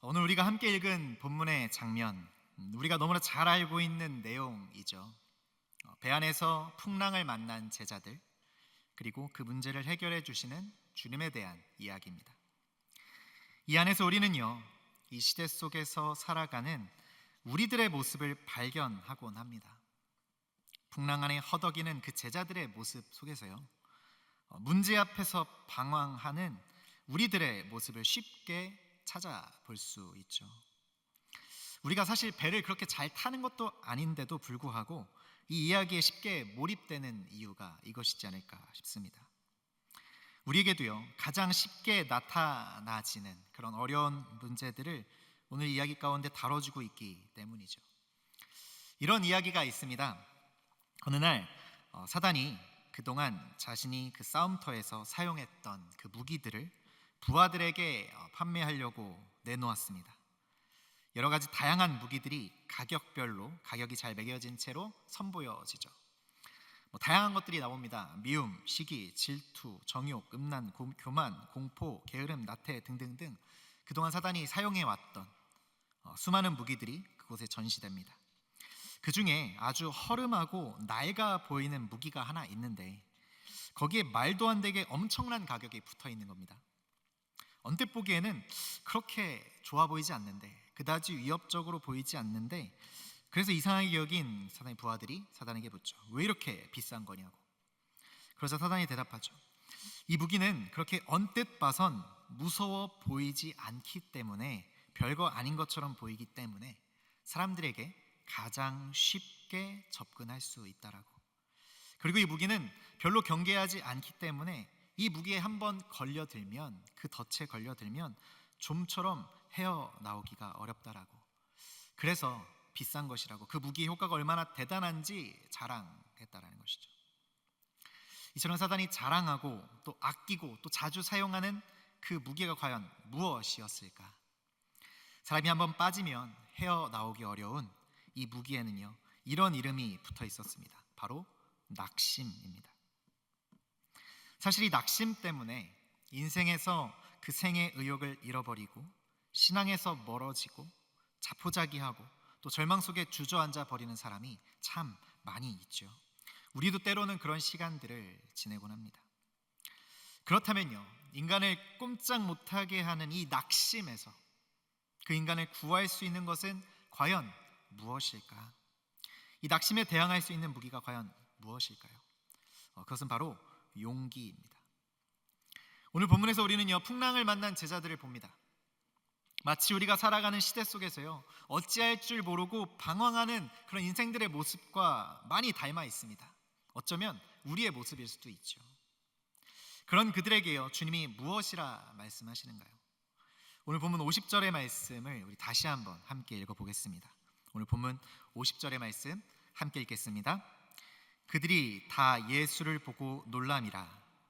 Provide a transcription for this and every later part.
오늘 우리가 함께 읽은 본문의 장면, 우리가 너무나 잘 알고 있는 내용이죠. 배 안에서 풍랑을 만난 제자들, 그리고 그 문제를 해결해 주시는 주님에 대한 이야기입니다. 이 안에서 우리는요, 이 시대 속에서 살아가는 우리들의 모습을 발견하곤 합니다. 풍랑 안에 허덕이는 그 제자들의 모습 속에서요, 문제 앞에서 방황하는 우리들의 모습을 쉽게 찾아볼 수 있죠. 우리가 사실 배를 그렇게 잘 타는 것도 아닌데도 불구하고 이 이야기에 쉽게 몰입되는 이유가 이것이지 않을까 싶습니다. 우리에게도요, 가장 쉽게 나타나지는 그런 어려운 문제들을 오늘 이야기 가운데 다뤄주고 있기 때문이죠. 이런 이야기가 있습니다. 어느 날 사단이 그동안 자신이 그 싸움터에서 사용했던 그 무기들을 부하들에게 판매하려고 내놓았습니다. 여러 가지 다양한 무기들이 가격별로 가격이 잘 매겨진 채로 선보여지죠. 다양한 것들이 나옵니다. 미움, 시기, 질투, 정욕, 음란, 교만, 공포, 게으름, 나태 등등등 그동안 사단이 사용해왔던 수많은 무기들이 그곳에 전시됩니다. 그 중에 아주 허름하고 낡아 보이는 무기가 하나 있는데 거기에 말도 안 되게 엄청난 가격이 붙어 있는 겁니다. 언뜻 보기에는 그렇게 좋아 보이지 않는데, 그다지 위협적으로 보이지 않는데, 그래서 이상하게 여긴 사단의 부하들이 사단에게 묻죠. 왜 이렇게 비싼 거냐고. 그러자 사단이 대답하죠. 이 무기는 그렇게 언뜻 봐선 무서워 보이지 않기 때문에, 별거 아닌 것처럼 보이기 때문에 사람들에게 가장 쉽게 접근할 수 있다라고. 그리고 이 무기는 별로 경계하지 않기 때문에 이 무기에 한번 걸려들면, 그 덫에 걸려들면 좀처럼 헤어나오기가 어렵다라고. 그래서 비싼 것이라고, 그 무기의 효과가 얼마나 대단한지 자랑했다라는 것이죠. 이처럼 사단이 자랑하고 또 아끼고 또 자주 사용하는 그 무기가 과연 무엇이었을까? 사람이 한번 빠지면 헤어나오기 어려운 이 무기에는요, 이런 이름이 붙어 있었습니다. 바로 낙심입니다. 사실 이 낙심 때문에 인생에서 그 생의 의욕을 잃어버리고 신앙에서 멀어지고 자포자기하고 또 절망 속에 주저앉아 버리는 사람이 참 많이 있죠. 우리도 때로는 그런 시간들을 지내곤 합니다. 그렇다면요, 인간을 꼼짝 못하게 하는 이 낙심에서 그 인간을 구할 수 있는 것은 과연 무엇일까? 이 낙심에 대항할 수 있는 무기가 과연 무엇일까요? 그것은 바로 용기입니다. 오늘 본문에서 우리는요, 풍랑을 만난 제자들을 봅니다. 마치 우리가 살아가는 시대 속에서요, 어찌할 줄 모르고 방황하는 그런 인생들의 모습과 많이 닮아 있습니다. 어쩌면 우리의 모습일 수도 있죠. 그런 그들에게요, 주님이 무엇이라 말씀하시는가요? 오늘 본문 50절의 말씀을 우리 다시 한번 함께 읽어보겠습니다. 오늘 본문 50절의 말씀 함께 읽겠습니다. 그들이 다 예수를 보고 놀람이라.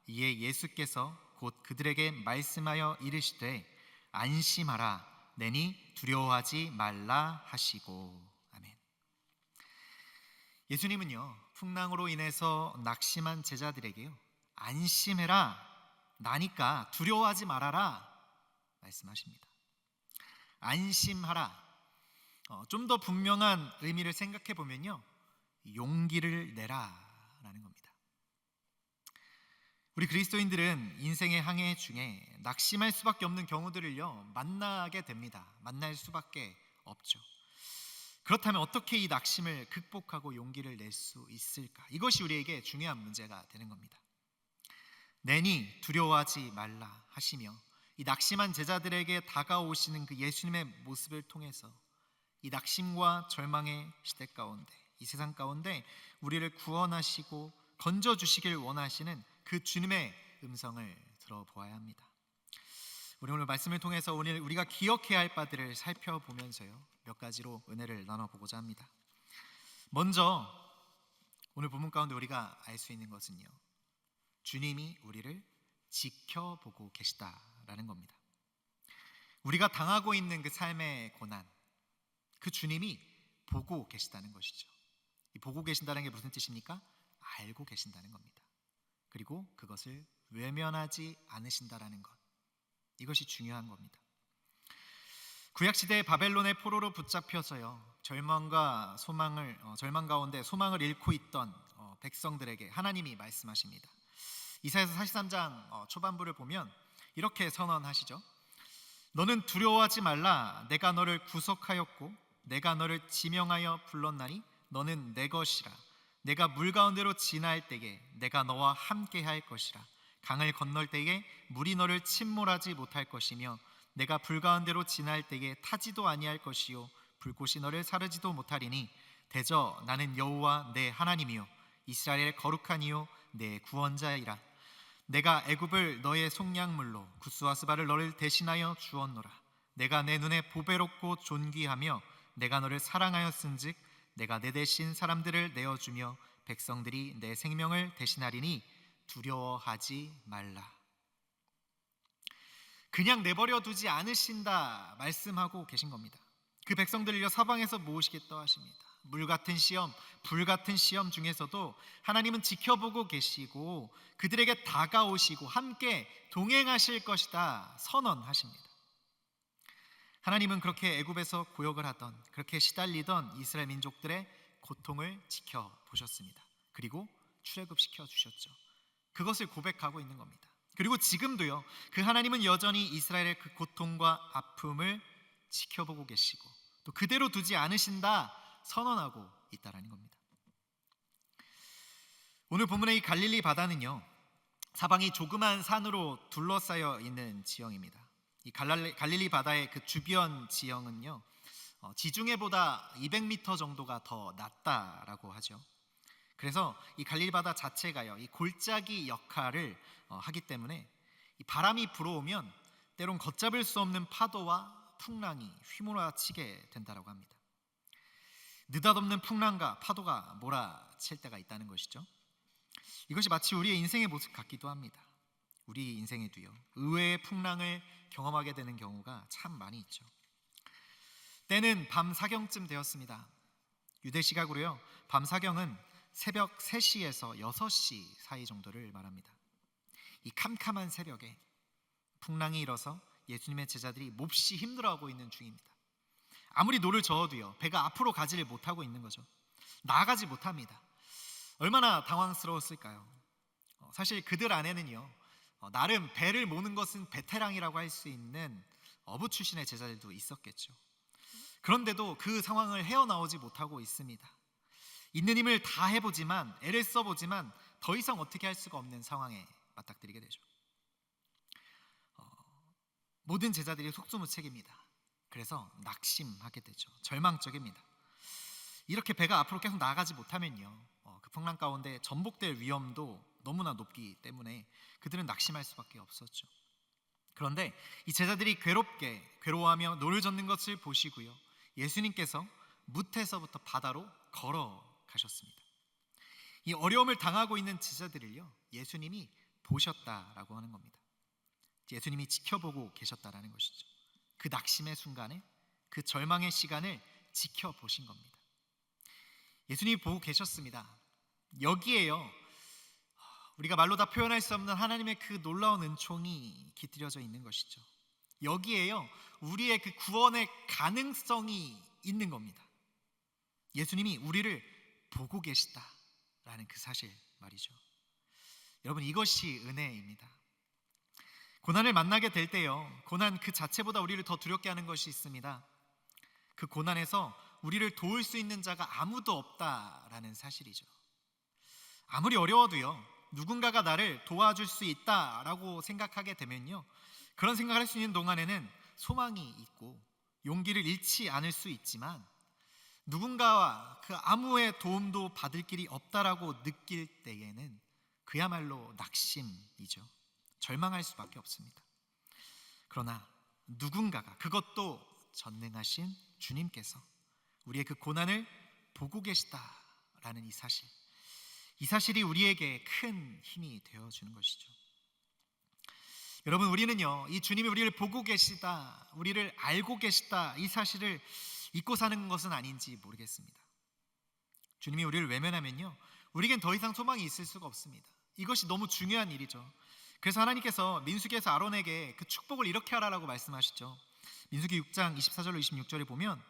이에 예수께서 곧 그들에게 말씀하여 이르시되 안심하라, 내니 두려워하지 말라 하시고. 아멘. 예수님은요, 풍랑으로 인해서 낙심한 제자들에게요, 안심해라, 나니까 두려워하지 말아라 말씀하십니다. 안심하라. 좀 더 분명한 의미를 생각해 보면요, 용기를 내라라는 겁니다. 우리 그리스도인들은 인생의 항해 중에 낙심할 수밖에 없는 경우들을요, 만나게 됩니다. 만날 수밖에 없죠. 그렇다면 어떻게 이 낙심을 극복하고 용기를 낼 수 있을까? 이것이 우리에게 중요한 문제가 되는 겁니다. 내니 두려워하지 말라 하시며 이 낙심한 제자들에게 다가오시는 그 예수님의 모습을 통해서 이 낙심과 절망의 시대 가운데, 이 세상 가운데 우리를 구원하시고 건져주시길 원하시는 그 주님의 음성을 들어보아야 합니다. 우리 오늘 말씀을 통해서 오늘 우리가 기억해야 할 바들을 살펴보면서요, 몇 가지로 은혜를 나눠보고자 합니다. 먼저 오늘 본문 가운데 우리가 알 수 있는 것은요, 주님이 우리를 지켜보고 계시다라는 겁니다. 우리가 당하고 있는 그 삶의 고난, 그 주님이 보고 계시다는 것이죠. 이 보고 계신다는 게 무슨 뜻입니까? 알고 계신다는 겁니다. 그리고 그것을 외면하지 않으신다라는 것, 이것이 중요한 겁니다. 구약 시대의 바벨론의 포로로 붙잡혀서요 절망 가운데 소망을 잃고 있던 백성들에게 하나님이 말씀하십니다. 이사야서 43장 초반부를 보면 이렇게 선언하시죠. 너는 두려워하지 말라. 내가 너를 구속하였고 내가 너를 지명하여 불렀나니 너는 내 것이라. 내가 물 가운데로 지나갈 때에 내가 너와 함께 할 것이라. 강을 건널 때에 물이 너를 침몰하지 못할 것이며 내가 불 가운데로 지날 때에 타지도 아니할 것이요 불꽃이 너를 사르지도 못하리니 대저 나는 여호와 내 하나님이요 이스라엘의 거룩한 이요 내 구원자이라. 내가 애굽을 너의 속량물로 구스와 스바를 너를 대신하여 주었노라. 내가 내 눈에 보배롭고 존귀하며 내가 너를 사랑하였은즉 내가 내 대신 사람들을 내어주며 백성들이 내 생명을 대신하리니 두려워하지 말라. 그냥 내버려 두지 않으신다 말씀하고 계신 겁니다. 그 백성들을요 사방에서 모으시겠다 하십니다. 물 같은 시험, 불 같은 시험 중에서도 하나님은 지켜보고 계시고 그들에게 다가오시고 함께 동행하실 것이다 선언하십니다. 하나님은 그렇게 애굽에서 고역을 하던, 그렇게 시달리던 이스라엘 민족들의 고통을 지켜보셨습니다. 그리고 출애굽시켜 주셨죠. 그것을 고백하고 있는 겁니다. 그리고 지금도요 그 하나님은 여전히 이스라엘의 그 고통과 아픔을 지켜보고 계시고 또 그대로 두지 않으신다 선언하고 있다라는 겁니다. 오늘 본문의 이 갈릴리 바다는요 사방이 조그만 산으로 둘러싸여 있는 지형입니다. 이 갈릴리 바다의 그 주변 지형은요 지중해보다 200m 정도가 더 낮다라고 하죠. 그래서 이 갈릴리 바다 자체가요 이 골짜기 역할을 하기 때문에 이 바람이 불어오면 때론 걷잡을 수 없는 파도와 풍랑이 휘몰아치게 된다라고 합니다. 느닷없는 풍랑과 파도가 몰아칠 때가 있다는 것이죠. 이것이 마치 우리의 인생의 모습 같기도 합니다. 우리 인생에도요 의외의 풍랑을 경험하게 되는 경우가 참 많이 있죠. 때는 밤 사경쯤 되었습니다. 유대 시각으로요 밤 사경은 새벽 3시에서 6시 사이 정도를 말합니다. 이 캄캄한 새벽에 풍랑이 일어서 예수님의 제자들이 몹시 힘들어하고 있는 중입니다. 아무리 노를 저어도요 배가 앞으로 가지를 못하고 있는 거죠. 나아가지 못합니다. 얼마나 당황스러웠을까요? 사실 그들 안에는요 나름 배를 모는 것은 베테랑이라고 할 수 있는 어부 출신의 제자들도 있었겠죠. 그런데도 그 상황을 헤어나오지 못하고 있습니다. 있는 힘을 다 해보지만 애를 써보지만 더 이상 어떻게 할 수가 없는 상황에 맞닥뜨리게 되죠. 모든 제자들이 속수무책입니다. 그래서 낙심하게 되죠. 절망적입니다. 이렇게 배가 앞으로 계속 나아가지 못하면요 그 풍랑 가운데 전복될 위험도 너무나 높기 때문에 그들은 낙심할 수밖에 없었죠. 그런데 이 제자들이 괴로워하며 노를 젓는 것을 보시고요 예수님께서 무태서부터 바다로 걸어가셨습니다. 이 어려움을 당하고 있는 제자들을요 예수님이 보셨다라고 하는 겁니다. 예수님이 지켜보고 계셨다라는 것이죠. 그 낙심의 순간에 그 절망의 시간을 지켜보신 겁니다. 예수님이 보고 계셨습니다. 여기에요 우리가 말로 다 표현할 수 없는 하나님의 그 놀라운 은총이 깃들여져 있는 것이죠. 여기에요 우리의 그 구원의 가능성이 있는 겁니다. 예수님이 우리를 보고 계시다라는 그 사실 말이죠. 여러분 이것이 은혜입니다. 고난을 만나게 될 때요 고난 그 자체보다 우리를 더 두렵게 하는 것이 있습니다. 그 고난에서 우리를 도울 수 있는 자가 아무도 없다라는 사실이죠. 아무리 어려워도요 누군가가 나를 도와줄 수 있다라고 생각하게 되면요 그런 생각을 할 수 있는 동안에는 소망이 있고 용기를 잃지 않을 수 있지만 누군가와 그 아무의 도움도 받을 길이 없다라고 느낄 때에는 그야말로 낙심이죠. 절망할 수밖에 없습니다. 그러나 누군가가 그것도 전능하신 주님께서 우리의 그 고난을 보고 계시다라는 이 사실이 우리에게 큰 힘이 되어주는 것이죠. 여러분 우리는요 이 주님이 우리를 보고 계시다 우리를 알고 계시다 이 사실을 잊고 사는 것은 아닌지 모르겠습니다. 주님이 우리를 외면하면요 우리에겐 더 이상 소망이 있을 수가 없습니다. 이것이 너무 중요한 일이죠. 그래서 하나님께서 민수기에서 아론에게 그 축복을 이렇게 하라라고 말씀하시죠. 민수기 6장 24절로 26절에 보면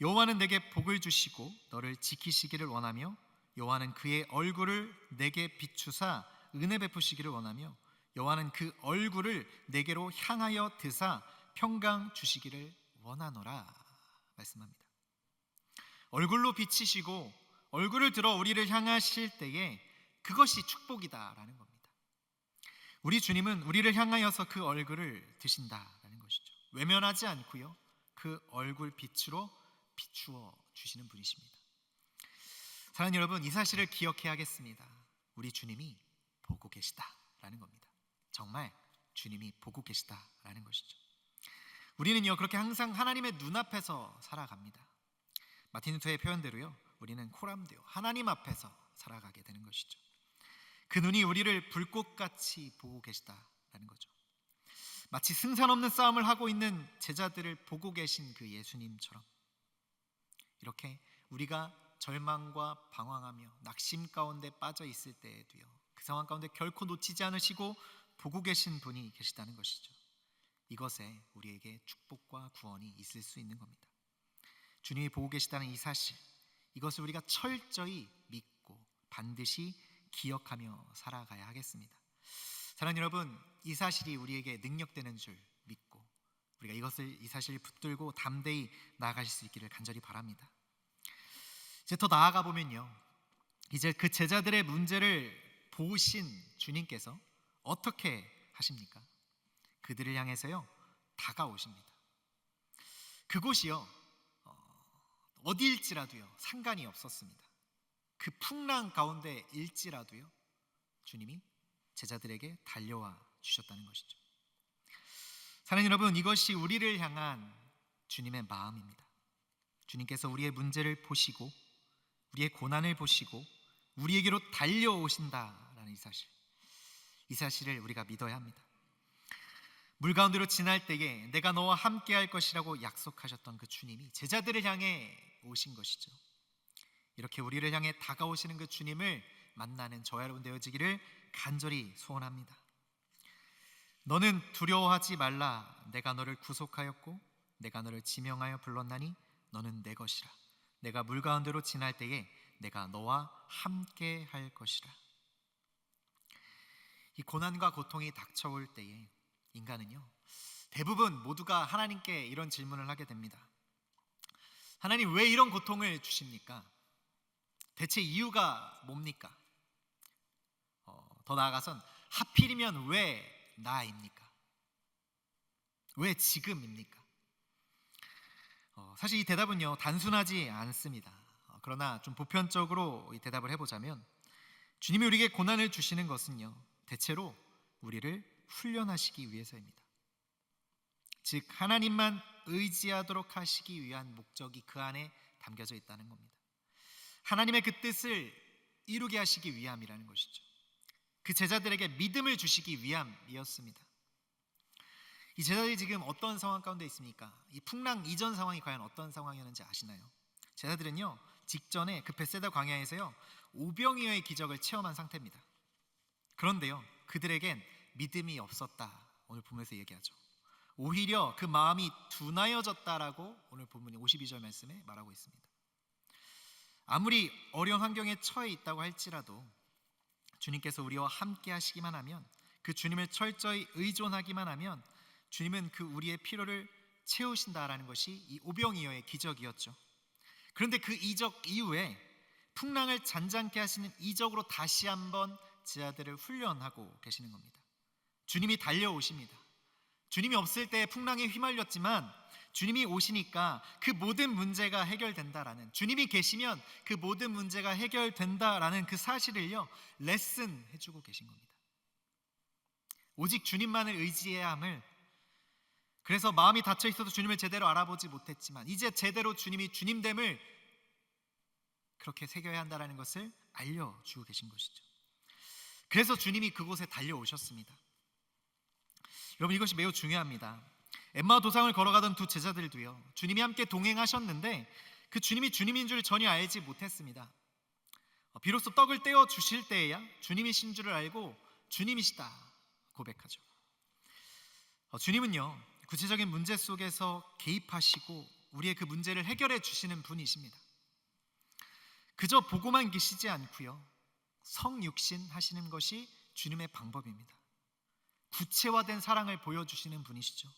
여호와는 내게 복을 주시고 너를 지키시기를 원하며 여호와는 그의 얼굴을 내게 비추사 은혜 베푸시기를 원하며 여호와는 그 얼굴을 내게로 향하여 드사 평강 주시기를 원하노라 말씀합니다. 얼굴로 비치시고 얼굴을 들어 우리를 향하실 때에 그것이 축복이다라는 겁니다. 우리 주님은 우리를 향하여서 그 얼굴을 드신다라는 것이죠. 외면하지 않고요, 그 얼굴 빛으로 비추어 주시는 분이십니다. 사랑하는 여러분, 이 사실을 기억해야겠습니다. 우리 주님이 보고 계시다라는 겁니다. 정말 주님이 보고 계시다라는 것이죠. 우리는요, 그렇게 항상 하나님의 눈앞에서 살아갑니다. 마틴 루터의 표현대로요, 우리는 코람데오 하나님 앞에서 살아가게 되는 것이죠. 그 눈이 우리를 불꽃같이 보고 계시다라는 거죠. 마치 승산 없는 싸움을 하고 있는 제자들을 보고 계신 그 예수님처럼 이렇게 우리가 절망과 방황하며 낙심 가운데 빠져 있을 때에도요, 그 상황 가운데 결코 놓치지 않으시고 보고 계신 분이 계시다는 것이죠. 이것에 우리에게 축복과 구원이 있을 수 있는 겁니다. 주님이 보고 계시다는 이 사실, 이것을 우리가 철저히 믿고 반드시 기억하며 살아가야 하겠습니다. 사랑하는 여러분, 이 사실이 우리에게 능력되는 줄 믿고 우리가 이 사실을 붙들고 담대히 나아가실 수 있기를 간절히 바랍니다. 이제 더 나아가 보면요, 이제 그 제자들의 문제를 보신 주님께서 어떻게 하십니까? 그들을 향해서요, 다가오십니다. 그곳이요, 어디일지라도요 상관이 없었습니다. 그 풍랑 가운데 일지라도요 주님이 제자들에게 달려와 주셨다는 것이죠. 사랑하는 여러분, 이것이 우리를 향한 주님의 마음입니다. 주님께서 우리의 문제를 보시고 우리의 고난을 보시고 우리에게로 달려오신다라는 이 사실을 우리가 믿어야 합니다. 물 가운데로 지날 때에 내가 너와 함께 할 것이라고 약속하셨던 그 주님이 제자들을 향해 오신 것이죠. 이렇게 우리를 향해 다가오시는 그 주님을 만나는 저와 여러분 되어지기를 간절히 소원합니다. 너는 두려워하지 말라. 내가 너를 구속하였고 내가 너를 지명하여 불렀나니 너는 내 것이라. 내가 물 가운데로 지날 때에 내가 너와 함께 할 것이라. 이 고난과 고통이 닥쳐올 때에 인간은요, 대부분 모두가 하나님께 이런 질문을 하게 됩니다. 하나님, 왜 이런 고통을 주십니까? 대체 이유가 뭡니까? 더 나아가선 하필이면 왜 나입니까? 왜 지금입니까? 사실 이 대답은요 단순하지 않습니다. 그러나 좀 보편적으로 이 대답을 해보자면, 주님이 우리에게 고난을 주시는 것은요 대체로 우리를 훈련하시기 위해서입니다. 즉 하나님만 의지하도록 하시기 위한 목적이 그 안에 담겨져 있다는 겁니다. 하나님의 그 뜻을 이루게 하시기 위함이라는 것이죠. 그 제자들에게 믿음을 주시기 위함이었습니다. 이 제자들이 지금 어떤 상황 가운데 있습니까? 이 풍랑 이전 상황이 과연 어떤 상황이었는지 아시나요? 제자들은요 직전에 그 벳세다 광야에서요 오병이어의 기적을 체험한 상태입니다. 그런데요 그들에겐 믿음이 없었다, 오늘 본문에서 얘기하죠. 오히려 그 마음이 둔하여졌다라고 오늘 본문이 52절 말씀에 말하고 있습니다. 아무리 어려운 환경에 처해 있다고 할지라도 주님께서 우리와 함께 하시기만 하면, 그 주님을 철저히 의존하기만 하면 주님은 그 우리의 필요를 채우신다라는 것이 이 오병이어의 기적이었죠. 그런데 그 이적 이후에 풍랑을 잔잔케 하시는 이적으로 다시 한번 제자들을 훈련하고 계시는 겁니다. 주님이 달려오십니다. 주님이 없을 때 풍랑에 휘말렸지만 주님이 오시니까 그 모든 문제가 해결된다라는, 주님이 계시면 그 모든 문제가 해결된다라는 그 사실을요 레슨 해주고 계신 겁니다. 오직 주님만을 의지해야 함을, 그래서 마음이 닫혀 있어도 주님을 제대로 알아보지 못했지만 이제 제대로 주님이 주님됨을 그렇게 새겨야 한다라는 것을 알려주고 계신 것이죠. 그래서 주님이 그곳에 달려오셨습니다. 여러분, 이것이 매우 중요합니다. 엠마오 도상을 걸어가던 두 제자들도요 주님이 함께 동행하셨는데 그 주님이 주님인 줄 전혀 알지 못했습니다. 비로소 떡을 떼어 주실 때에야 주님이신 줄을 알고 주님이시다 고백하죠. 주님은요 구체적인 문제 속에서 개입하시고 우리의 그 문제를 해결해 주시는 분이십니다. 그저 보고만 계시지 않고요, 성육신 하시는 것이 주님의 방법입니다. 구체화된 사랑을 보여주시는 분이시죠.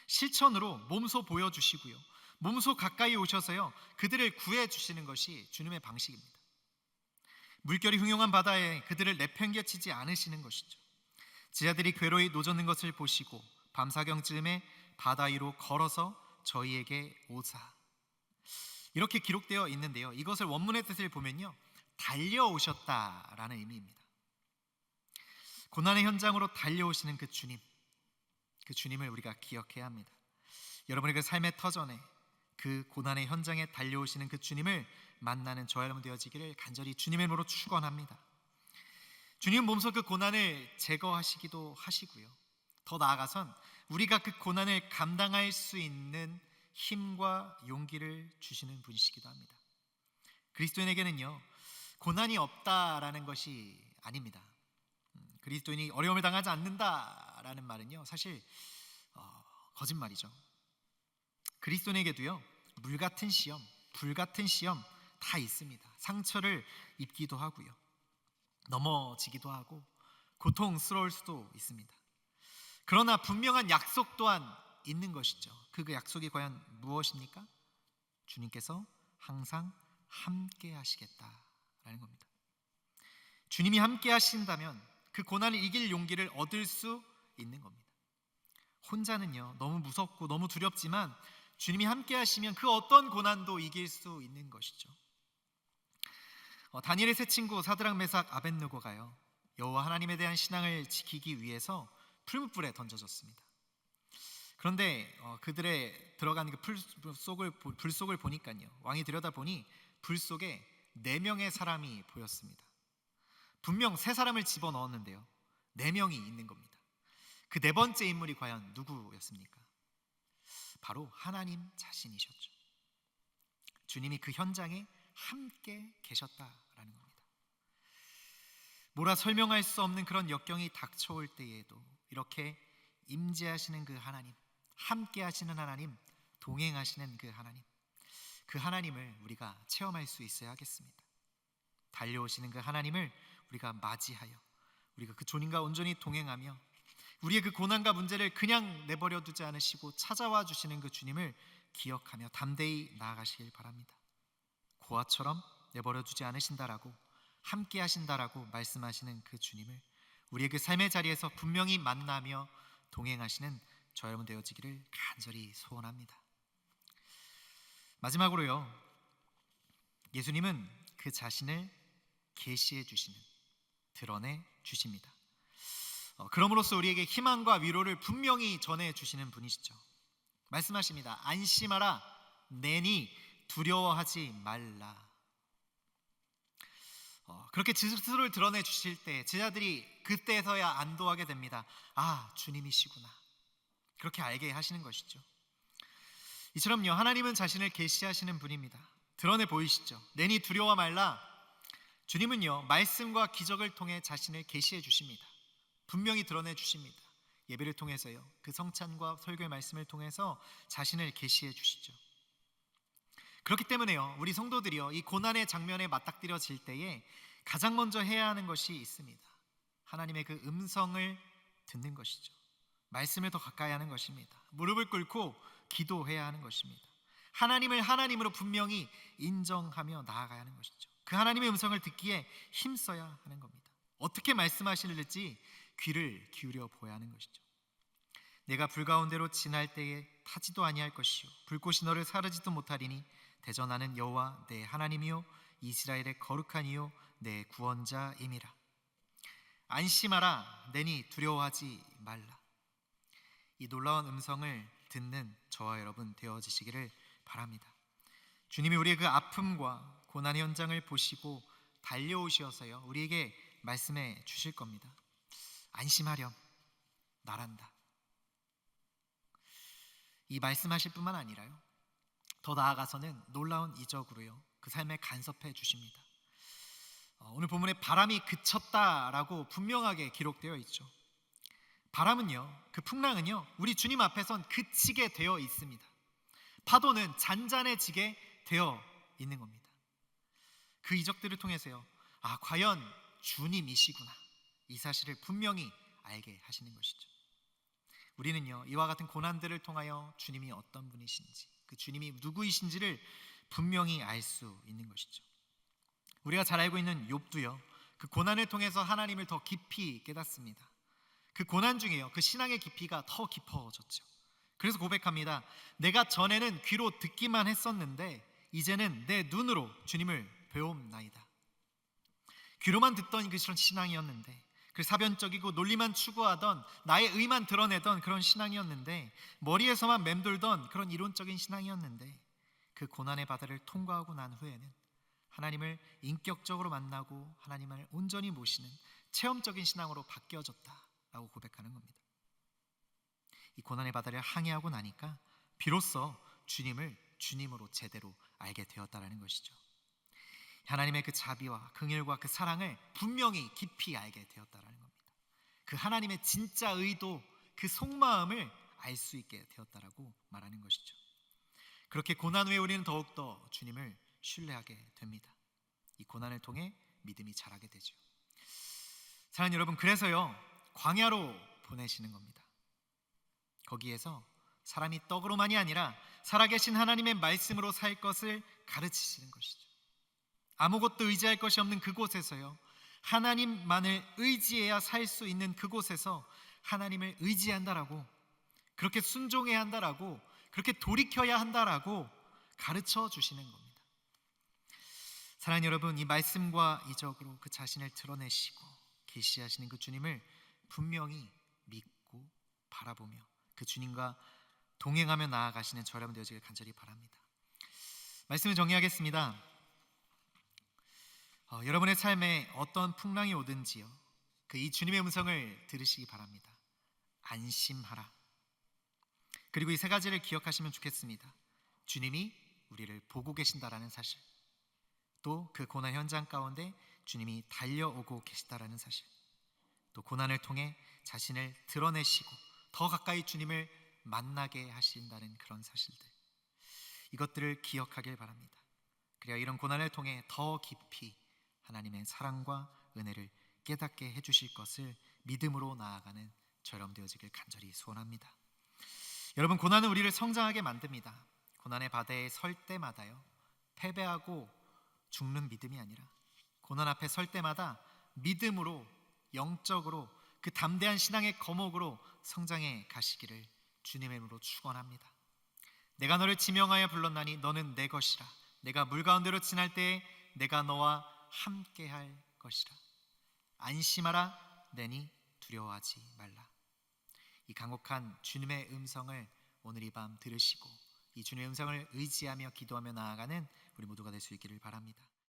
실천으로 몸소 보여주시고요, 몸소 가까이 오셔서요 그들을 구해주시는 것이 주님의 방식입니다. 물결이 흉흉한 바다에 그들을 내팽개치지 않으시는 것이죠. 제자들이 괴로이 노젓는 것을 보시고 밤사경쯤에 바다 위로 걸어서 저희에게 오사, 이렇게 기록되어 있는데요, 이것을 원문의 뜻을 보면요, 달려오셨다라는 의미입니다. 고난의 현장으로 달려오시는 그 주님을 우리가 기억해야 합니다. 여러분의 그 삶의 터전에, 그 고난의 현장에 달려오시는 그 주님을 만나는 저와 여러분 되어지기를 간절히 주님의 이름으로 축원합니다. 주님은 몸소 그 고난을 제거하시기도 하시고요, 더 나아가선 우리가 그 고난을 감당할 수 있는 힘과 용기를 주시는 분이시기도 합니다. 그리스도인에게는요, 고난이 없다라는 것이 아닙니다. 그리스도인이 어려움을 당하지 않는다라는 말은요, 사실 거짓말이죠. 그리스도인에게도요, 물 같은 시험, 불 같은 시험 다 있습니다. 상처를 입기도 하고요, 넘어지기도 하고 고통스러울 수도 있습니다. 그러나 분명한 약속 또한 있는 것이죠. 그 약속이 과연 무엇입니까? 주님께서 항상 함께 하시겠다라는 겁니다. 주님이 함께 하신다면 그 고난을 이길 용기를 얻을 수 있는 겁니다. 혼자는요, 너무 무섭고 너무 두렵지만 주님이 함께 하시면 그 어떤 고난도 이길 수 있는 것이죠. 다니엘의 세 친구 사드락 메삭 아벳느고가요, 여호와 하나님에 대한 신앙을 지키기 위해서 풀무불에 던져졌습니다. 그런데 그들의 들어가는 그 불 속을 보니까요, 왕이 들여다보니 불 속에 4명의 사람이 보였습니다. 분명 3사람을 집어넣었는데요, 4명이 있는 겁니다. 그 4번째 인물이 과연 누구였습니까? 바로 하나님 자신이셨죠. 주님이 그 현장에 함께 계셨다라는 겁니다. 뭐라 설명할 수 없는 그런 역경이 닥쳐올 때에도 이렇게 임재하시는 그 하나님, 함께 하시는 하나님, 동행하시는 그 하나님을 우리가 체험할 수 있어야 하겠습니다. 달려오시는 그 하나님을 우리가 맞이하여 우리가 그 주님과 온전히 동행하며 우리의 그 고난과 문제를 그냥 내버려 두지 않으시고 찾아와 주시는 그 주님을 기억하며 담대히 나아가시길 바랍니다. 고아처럼 내버려 두지 않으신다라고, 함께 하신다라고 말씀하시는 그 주님을 우리의 그 삶의 자리에서 분명히 만나며 동행하시는 저 여러분 되어지기를 간절히 소원합니다. 마지막으로요, 예수님은 그 자신을 계시해 주시는, 드러내 주십니다. 그럼으로써 우리에게 희망과 위로를 분명히 전해 주시는 분이시죠. 말씀하십니다. 안심하라, 내니 두려워하지 말라. 그렇게 스스로를 드러내 주실 때 제자들이 그때서야 안도하게 됩니다. 아, 주님이시구나, 그렇게 알게 하시는 것이죠. 이처럼요, 하나님은 자신을 계시하시는 분입니다. 드러내 보이시죠. 내니 두려워 말라. 주님은요, 말씀과 기적을 통해 자신을 계시해 주십니다. 분명히 드러내 주십니다. 예배를 통해서요, 그 성찬과 설교의 말씀을 통해서 자신을 계시해 주시죠. 그렇기 때문에요, 우리 성도들이요, 이 고난의 장면에 맞닥뜨려질 때에 가장 먼저 해야 하는 것이 있습니다. 하나님의 그 음성을 듣는 것이죠. 말씀을 더 가까이 하는 것입니다. 무릎을 꿇고 기도해야 하는 것입니다. 하나님을 하나님으로 분명히 인정하며 나아가야 하는 것이죠. 그 하나님의 음성을 듣기에 힘써야 하는 겁니다. 어떻게 말씀하실지 귀를 기울여 보아야 하는 것이죠. 내가 불 가운데로 지날 때에 타지도 아니할 것이요 불꽃이 너를 사르지도 못하리니 대저 나는 여호와 내 하나님이요 이스라엘의 거룩한 이요 내 구원자임이라. 안심하라, 내니 두려워하지 말라. 이 놀라운 음성을 듣는 저와 여러분 되어지시기를 바랍니다. 주님이 우리의 그 아픔과 고난의 현장을 보시고 달려오셔서요, 우리에게 말씀해 주실 겁니다. 안심하렴, 나란다. 이 말씀하실 뿐만 아니라요, 더 나아가서는 놀라운 이적으로요, 그 삶에 간섭해 주십니다. 오늘 본문에 바람이 그쳤다라고 분명하게 기록되어 있죠. 바람은요, 그 풍랑은요, 우리 주님 앞에선 그치게 되어 있습니다. 파도는 잔잔해지게 되어 있는 겁니다. 그 이적들을 통해서요, 과연 주님이시구나, 이 사실을 분명히 알게 하시는 것이죠. 우리는요, 이와 같은 고난들을 통하여 주님이 어떤 분이신지, 그 주님이 누구이신지를 분명히 알 수 있는 것이죠. 우리가 잘 알고 있는 욥도요, 그 고난을 통해서 하나님을 더 깊이 깨닫습니다. 그 고난 중에요, 그 신앙의 깊이가 더 깊어졌죠. 그래서 고백합니다. 내가 전에는 귀로 듣기만 했었는데 이제는 내 눈으로 주님을 배움나이다. 귀로만 듣던 그 신앙이었는데, 그 사변적이고 논리만 추구하던, 나의 의만 드러내던 그런 신앙이었는데, 머리에서만 맴돌던 그런 이론적인 신앙이었는데, 그 고난의 바다를 통과하고 난 후에는 하나님을 인격적으로 만나고 하나님을 온전히 모시는 체험적인 신앙으로 바뀌어졌다라고 고백하는 겁니다. 이 고난의 바다를 항해하고 나니까 비로소 주님을 주님으로 제대로 알게 되었다라는 것이죠. 하나님의 그 자비와 긍휼과 그 사랑을 분명히 깊이 알게 되었다라는 겁니다. 그 하나님의 진짜 의도, 그 속마음을 알 수 있게 되었다라고 말하는 것이죠. 그렇게 고난 후에 우리는 더욱더 주님을 신뢰하게 됩니다. 이 고난을 통해 믿음이 자라게 되죠. 사랑하는 여러분, 그래서요, 광야로 보내시는 겁니다. 거기에서 사람이 떡으로만이 아니라 살아계신 하나님의 말씀으로 살 것을 가르치시는 것이죠. 아무것도 의지할 것이 없는 그곳에서요, 하나님만을 의지해야 살 수 있는 그곳에서 하나님을 의지한다라고, 그렇게 순종해야 한다라고, 그렇게 돌이켜야 한다라고 가르쳐 주시는 겁니다. 사랑하는 여러분, 이 말씀과 이적으로 그 자신을 드러내시고 계시하시는 그 주님을 분명히 믿고 바라보며 그 주님과 동행하며 나아가시는 저 여러분 되어지길 간절히 바랍니다. 말씀을 정리하겠습니다. 여러분의 삶에 어떤 풍랑이 오든지요, 그 이 주님의 음성을 들으시기 바랍니다. 안심하라. 그리고 이 세 가지를 기억하시면 좋겠습니다. 주님이 우리를 보고 계신다라는 사실, 또 그 고난 현장 가운데 주님이 달려오고 계시다라는 사실, 또 고난을 통해 자신을 드러내시고 더 가까이 주님을 만나게 하신다는 그런 사실들, 이것들을 기억하길 바랍니다. 그래야 이런 고난을 통해 더 깊이 하나님의 사랑과 은혜를 깨닫게 해주실 것을 믿음으로 나아가는 저렴 되어지길 간절히 소원합니다. 여러분, 고난은 우리를 성장하게 만듭니다. 고난의 바다에 설 때마다요, 패배하고 죽는 믿음이 아니라 고난 앞에 설 때마다 믿음으로, 영적으로, 그 담대한 신앙의 거목으로 성장해 가시기를 주님의 이름으로 축원합니다. 내가 너를 지명하여 불렀나니 너는 내 것이라. 내가 물 가운데로 지날 때에 내가 너와 함께할 것이라. 안심하라. 내니 두려워하지 말라. 이 간곡한 주님의 음성을 오늘 이 밤 들으시고 이 주님의 음성을 의지하며 기도하며 나아가는 우리 모두가 될 수 있기를 바랍니다.